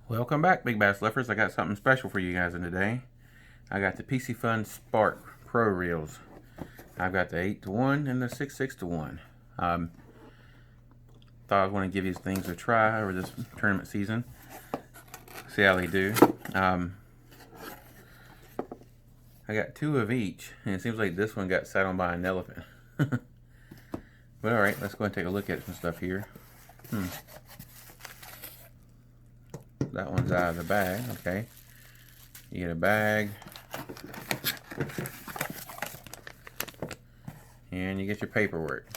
Welcome back, Big Bass Lifters. I got something special for you guys in today. I got the Piscifun Spark Pro reels. I've got the 8-to-1 and the 6-6-to-1. Thought I was going to give these things a try over this tournament season. See how they do. I got 2 of each, and it seems like this one got sat on by an elephant. But alright, let's go and take a look at some stuff here. That one's out of the bag, okay. You get a bag. And you get your paperwork.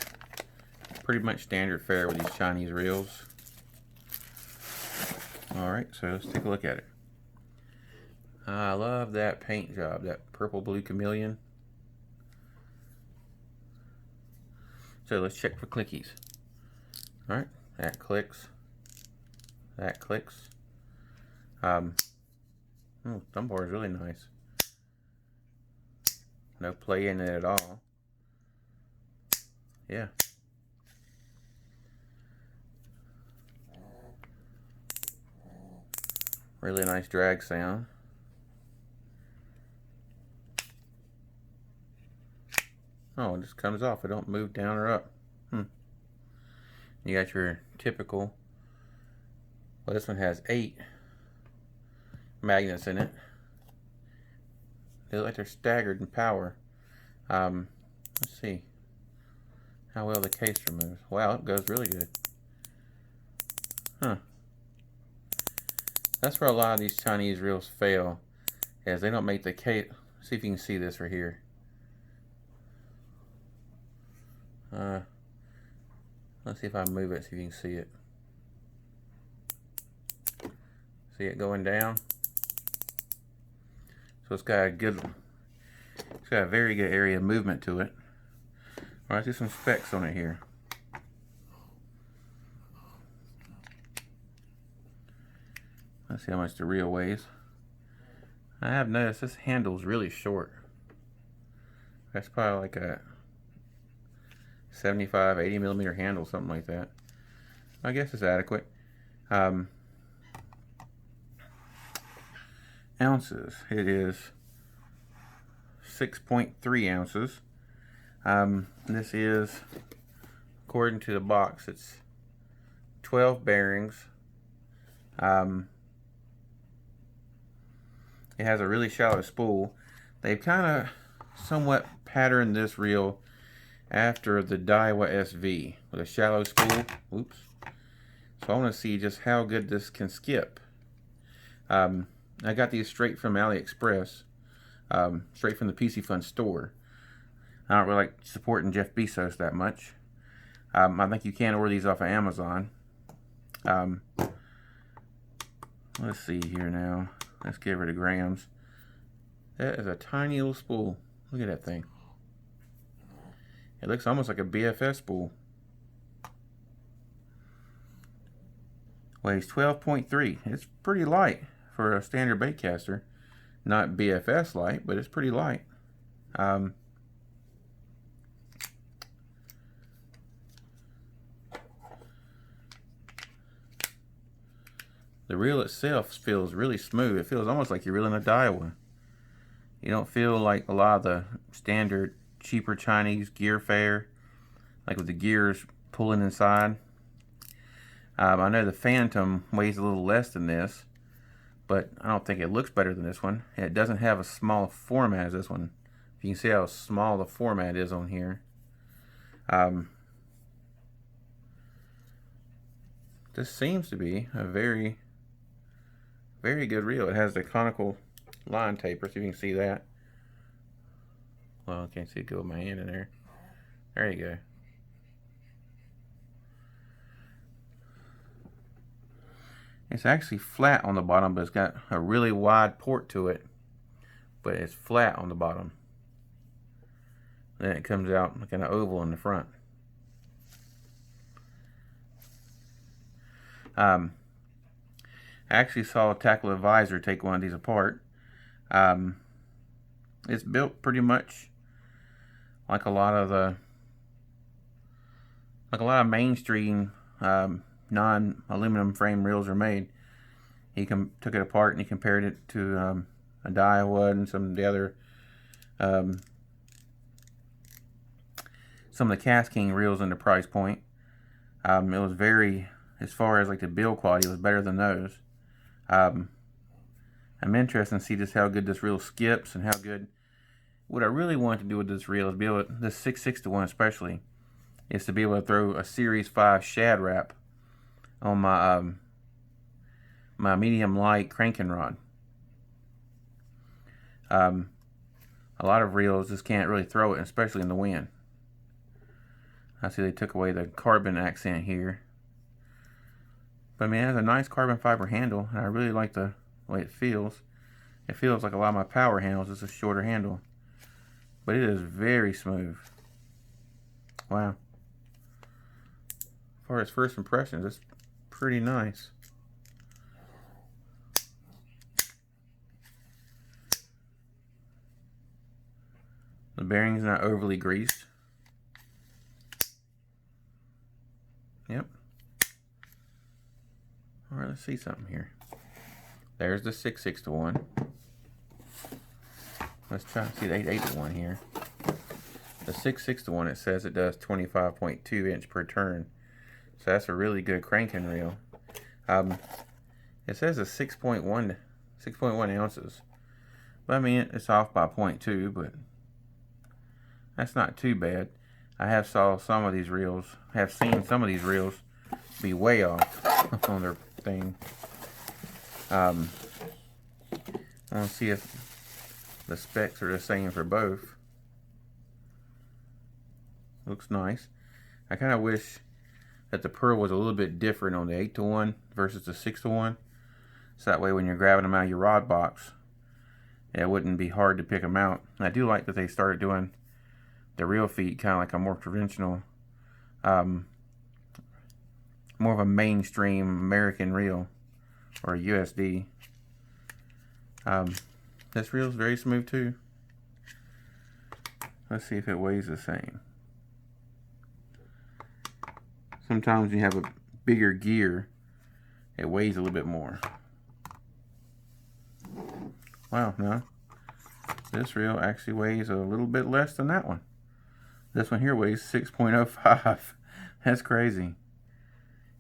Pretty much standard fare with these Chinese reels. Alright, so let's take a look at it. I love that paint job, that purple blue chameleon. So let's check for clickies. Alright, that clicks. That clicks. Thumb bar is really nice. No play in it at all. Yeah. Really nice drag sound. Oh, it just comes off. It don't move down or up. You got your typical. Well, this one has 8 magnets in it. They look like they're staggered in power. Let's see how well the case removes. Wow, it goes really good. That's where a lot of these Chinese reels fail, is they don't make the case. See if you can see this right here. Let's see if I move it, see if you can see it. See it going down? So it's got a very good area of movement to it. Alright, let's do some specs on it here. Let's see how much the reel weighs. I have noticed this handle's really short. That's probably like a 75, 80 millimeter handle, something like that. I guess it's adequate. Ounces. It is 6.3 ounces. This is, according to the box, it's 12 bearings. It has a really shallow spool. They've kind of somewhat patterned this reel after the Daiwa SV with a shallow spool. Oops. So I want to see just how good this can skip. I got these straight from AliExpress, straight from the Piscifun store. I don't really like supporting Jeff Bezos that much. I think you can order these off of Amazon. Let's see here now. Let's give her the grams. That is a tiny little spool. Look at that thing. It looks almost like a BFS spool. Weighs 12.3. It's pretty light for a standard baitcaster. Not BFS light, but it's pretty light. The reel itself feels really smooth. It feels almost like you're reeling a Daiwa. You don't feel like a lot of the standard cheaper Chinese gear fare, like with the gears pulling inside. I know the Phantom weighs a little less than this, but I don't think it looks better than this one. It doesn't have a small format as this one. If you can see how small the format is on here. This seems to be a very, very good reel. It has the conical line taper, so you can see that. Well, I can't see it go with my hand in there. There you go. It's actually flat on the bottom, but it's got a really wide port to it. But it's flat on the bottom. Then it comes out like an oval in the front. I actually saw a Tackle Advisor take one of these apart. It's built pretty much like a lot of mainstream non-aluminum frame reels are made. he took it apart and he compared it to a Daiwa and some of the other some of the Cast King reels in the price point. It was very, as far as like the build quality, it was better than those. I'm interested to see just how good this reel skips and how good. What I really want to do with this reel is be able to, this 6/6 especially, is to be able to throw a Series 5 shad wrap on my my medium light cranking rod. A lot of reels just can't really throw it, especially in the wind. I see they took away the carbon accent here. But I mean, it has a nice carbon fiber handle, and I really like the way it feels. It feels like a lot of my power handles, it's a shorter handle. But it is very smooth. Wow. As far as first impressions, it's pretty nice. The bearing's not overly greased. Yep. Alright, let's see something here. There's the 6/6 Let's try to see the 8/8 here. The 6/6 it says it does 25.2 inch per turn. So that's a really good cranking reel. It says it's 6.1 ounces. But I mean, it's off by 0.2, but that's not too bad. I have seen some of these reels be way off on their thing. I want to see if the specs are the same for both. Looks nice. I kind of wish that the pearl was a little bit different on the 8/1 versus the 6/1. So that way when you're grabbing them out of your rod box, it wouldn't be hard to pick them out. And I do like that they started doing the reel feet kind of like a more conventional, more of a mainstream American reel, or a USD. This reel is very smooth too. Let's see if it weighs the same. Sometimes when you have a bigger gear, it weighs a little bit more. Wow, no. This reel actually weighs a little bit less than that one. This one here weighs 6.05. That's crazy.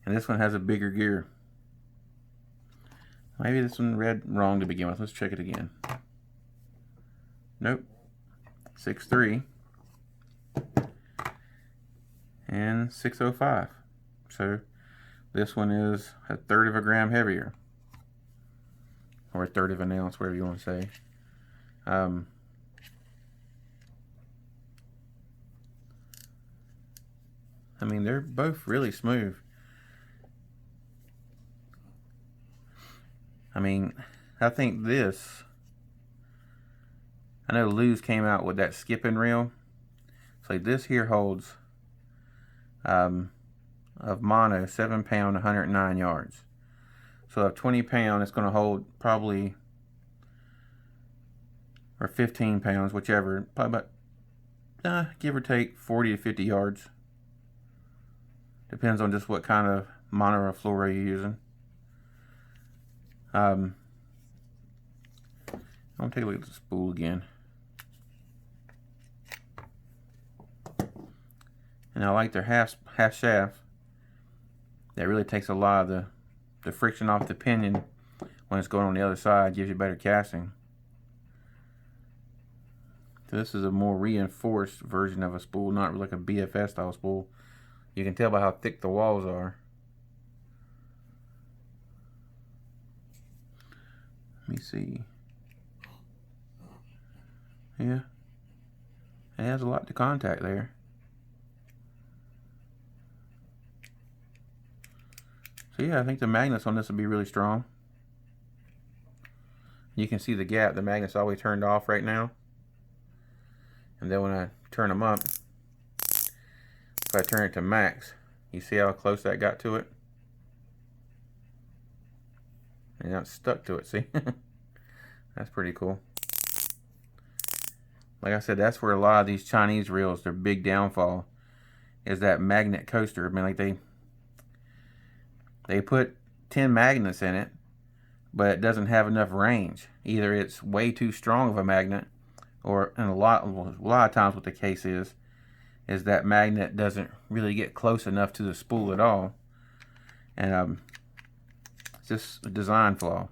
And this one has a bigger gear. Maybe this one read wrong to begin with. Let's check it again. Nope. 6.3 and 6.05. So this one is a third of a gram heavier, or a third of an ounce, whatever you want to say. I mean, they're both really smooth. I mean, I think this, I know Lew's came out with that skipping reel. So this here holds of mono 7 pound, 109 yards. So of 20 pound, it's going to hold probably, or 15 pounds, whichever, probably about, give or take 40 to 50 yards. Depends on just what kind of mono or fluoro you're using. I'm going to take a look at the spool again. And I like their half shaft. That really takes a lot of the friction off the pinion when it's going on the other side, gives you better casting. So this is a more reinforced version of a spool, not like a BFS style spool. You can tell by how thick the walls are. Let me see. Yeah. It has a lot to contact there. So yeah, I think the magnets on this will be really strong. You can see the gap. The magnet's always turned off right now. And then when I turn them up, if I turn it to max, you see how close that got to it? And now it's stuck to it, see? That's pretty cool. Like I said, that's where a lot of these Chinese reels, their big downfall, is that magnet coaster. I mean, like they put 10 magnets in it, but it doesn't have enough range. Either it's way too strong of a magnet, or a lot of times what the case is that magnet doesn't really get close enough to the spool at all, and it's just a design flaw.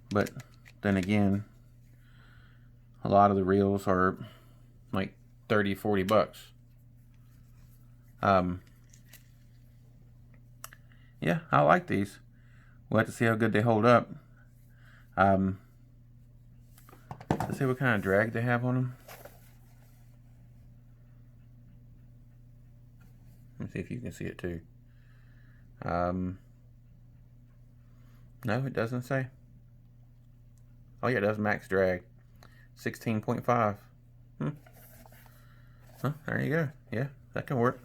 But then again, a lot of the reels are like 30-40 bucks. Yeah, I like these. We'll have to see how good they hold up. Let's see what kind of drag they have on them. Let me see if you can see it too. No, it doesn't say. Oh yeah, it does max drag. 16.5. Huh, there you go. Yeah, that can work.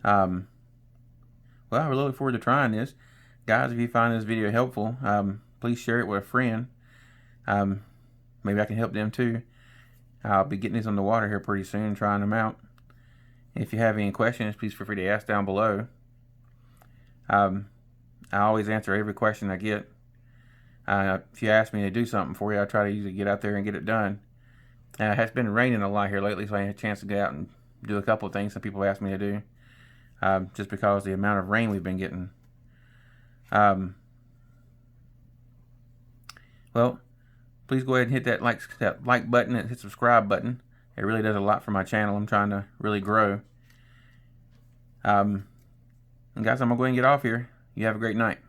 Well, I really look forward to trying this. Guys, if you find this video helpful, please share it with a friend. Maybe I can help them too. I'll be getting these on the water here pretty soon, trying them out. If you have any questions, please feel free to ask down below. I always answer every question I get. If you ask me to do something for you, I try to usually get out there and get it done. It has been raining a lot here lately, so I had a chance to get out and do a couple of things that people asked me to do. Just because of the amount of rain we've been getting. Well, please go ahead and hit that like button and hit subscribe button. It really does a lot for my channel. I'm trying to really grow. And guys, I'm going to go ahead and get off here. You have a great night.